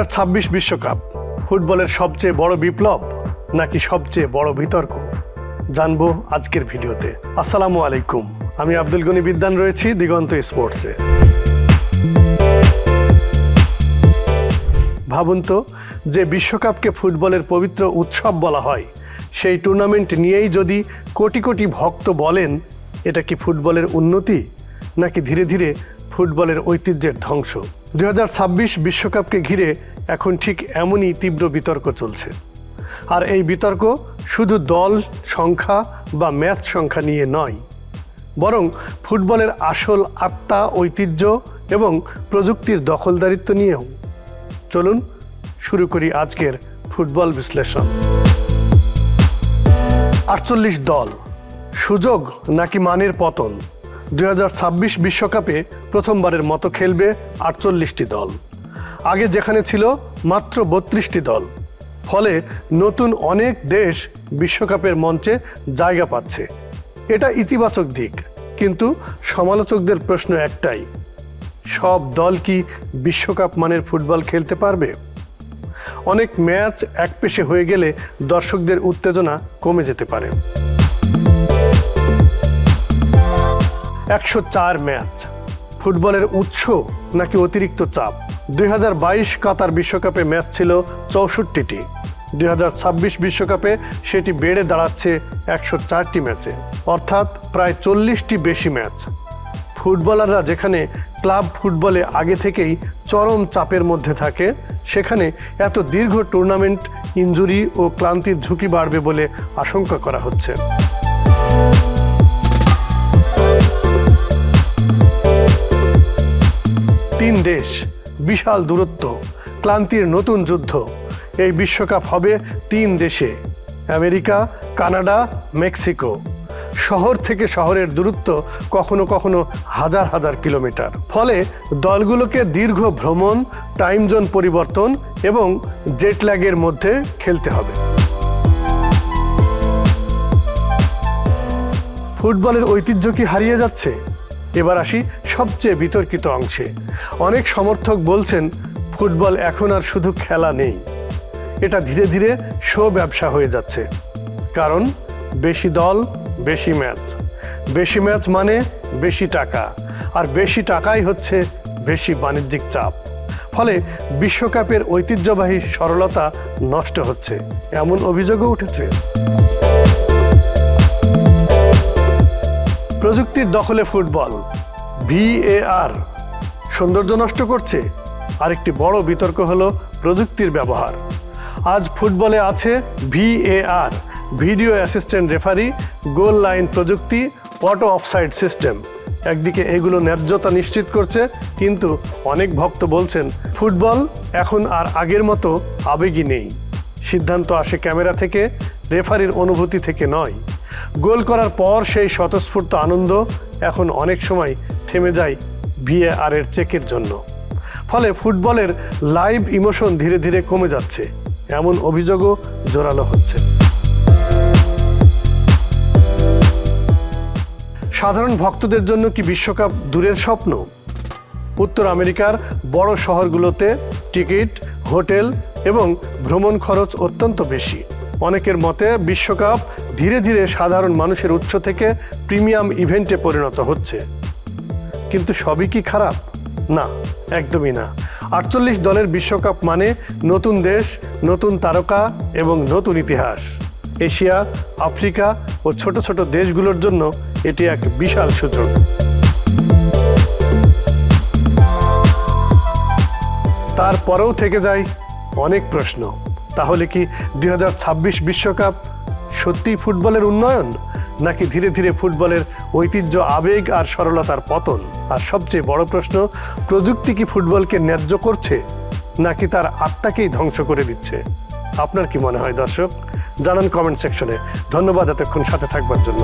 2026 বিশ্বকাপ ফুটবলের সবচেয়ে বড় বিপ্লব নাকি সবচেয়ে বড় বিতর্ক জানবো আজকের ভিডিওতে। আসসালামু আলাইকুম, আমি আব্দুল গনি বিদ্যান রয়েছি দিগন্ত স্পোর্টসে। ভাবুন তো, যে বিশ্বকাপকে ফুটবলের পবিত্র উৎসব বলা হয়, সেই টুর্নামেন্ট নিয়েই যদি কোটি কোটি ভক্ত বলেন, এটা কি ফুটবলের উন্নতি নাকি ধীরে ধীরে ফুটবলের ঐতিহ্যের ধ্বংস? 2026 বিশ্বকাপকে ঘিরে এখন ঠিক এমনই তীব্র বিতর্ক চলছে। আর এই বিতর্ক শুধু দল সংখ্যা বা ম্যাচ সংখ্যা নিয়ে নয়, বরং ফুটবলের আসল আত্মা, ঐতিহ্য এবং প্রযুক্তির দখলদারিত্ব নিয়েও। চলুন শুরু করি আজকের ফুটবল বিশ্লেষণ। 48 দল, সুযোগ নাকি মানের পতন? 2026 বিশ্বকাপে প্রথমবারের মতো খেলবে 48টি দল। আগে যেখানে ছিল মাত্র 32টি দল। ফলে নতুন অনেক দেশ বিশ্বকাপের মঞ্চে জায়গা পাচ্ছে। এটা ইতিবাচক দিক, কিন্তু সমালোচকদের প্রশ্ন একটাই: সব দল কি বিশ্বকাপ মানের ফুটবল খেলতে পারবে? অনেক ম্যাচ একপেশে হয়ে গেলে দর্শকদের উত্তেজনা কমে যেতে পারে। 104 ম্যাচ, ফুটবলের উৎস নাকি অতিরিক্ত চাপ? 2022 কাতার বিশ্বকাপে ম্যাচ ছিল 64টি। 2026 বিশ্বকাপে সেটি বেড়ে দাঁড়াচ্ছে 104টি ম্যাচে, অর্থাৎ প্রায় 40টি বেশি ম্যাচ। ফুটবলাররা যেখানে ক্লাব ফুটবলে আগে থেকেই চরম চাপের মধ্যে থাকে, সেখানে এত দীর্ঘ টুর্নামেন্ট ইনজুরি ও ক্লান্তির ঝুঁকি বাড়বে বলে আশঙ্কা করা হচ্ছে। তিন দেশ, বিশাল দূরত্ব, ক্লান্তির নতুন যুদ্ধ। এই বিশ্বকাপ হবে 3 দেশে: আমেরিকা, কানাডা, মেক্সিকো। শহর থেকে শহরের দূরত্ব কখনো কখনো হাজার হাজার কিলোমিটার। ফলে দলগুলোকে দীর্ঘ ভ্রমণ, টাইম জোন পরিবর্তন এবং জেট ল্যাগের মধ্যে খেলতে হবে। ফুটবলের ঐতিহ্য কি হারিয়ে যাচ্ছে? এবার আসি সবচেয়ে বিতর্কিত অংশে। অনেক সমর্থক বলছেন ফুটবল এখন আর শুধু খেলা নেই, এটা ধীরে ধীরে শো ব্যবসা হয়ে যাচ্ছে। কারণ বেশি দল, বেশি ম্যাচ। বেশি ম্যাচ মানে বেশি টাকা, আর বেশি টাকাই হচ্ছে বেশি বাণিজ্যিক চাপ। ফলে বিশ্বকাপের ঐতিহ্যবাহী সরলতা নষ্ট হচ্ছে, এমন অভিযোগও উঠেছে। প্রযুক্তির দখলে ফুটবল, VAR সৌন্দর্য নষ্ট করছে? আরেকটি বড় বিতর্ক হলো প্রযুক্তির ব্যবহার। আজ ফুটবলে আছে VAR, video assistant referee, goal line প্রযুক্তি, অটো অফসাইড সিস্টেম। একদিকে এগুলো ন্যায্যতা নিশ্চিত করছে, কিন্তু অনেক ভক্ত বলছেন ফুটবল এখন আর আগের মতো আবেগী নেই। সিদ্ধান্ত আসে ক্যামেরা থেকে, রেফারির অনুভূতি থেকে নয়। গোল করার পর সেই স্বতঃস্ফূর্ত আনন্দ এখন অনেক সময় থেমে যায় VAR এর চেকের জন্য। ফলে ফুটবলের লাইভ ইমোশন ধীরে ধীরে কমে যাচ্ছে, এমন অভিযোগও জোরালো হচ্ছে। সাধারণ ভক্তদের জন্য কি বিশ্বকাপ দূরের স্বপ্ন? উত্তর আমেরিকার বড় শহরগুলোতে টিকিট, হোটেল এবং ভ্রমণ খরচ অত্যন্ত বেশি। অনেকের মতে বিশ্বকাপ ধীরে ধীরে সাধারণ মানুষের উৎস থেকে প্রিমিয়াম ইভেন্টে পরিণত হচ্ছে। কিন্তু সবই কি খারাপ? না, একদমই না। 48 দলের বিশ্বকাপ মানে নতুন দেশ, নতুন তারকা এবং নতুন ইতিহাস। এশিয়া, আফ্রিকা ও ছোট ছোট দেশগুলোর জন্য এটি এক বিশাল সুযোগ। তারপরেও থেকে যায় অনেক প্রশ্ন। তাহলে কি 2026 বিশ্বকাপ সত্যিই ফুটবলের উন্নয়ন, নাকি ধীরে ধীরে ফুটবলের ঐতিহ্য, আবেগ আর সরলতার পতন? আর সবচেয়ে বড় প্রশ্ন, প্রযুক্তি কি ফুটবলকে ন্যায্য করছে, নাকি তার আত্মাকেই ধ্বংস করে দিচ্ছে? আপনার কি মনে হয় দর্শক? জানান কমেন্ট সেকশনে। ধন্যবাদ এতক্ষণ সাথে থাকবার জন্য।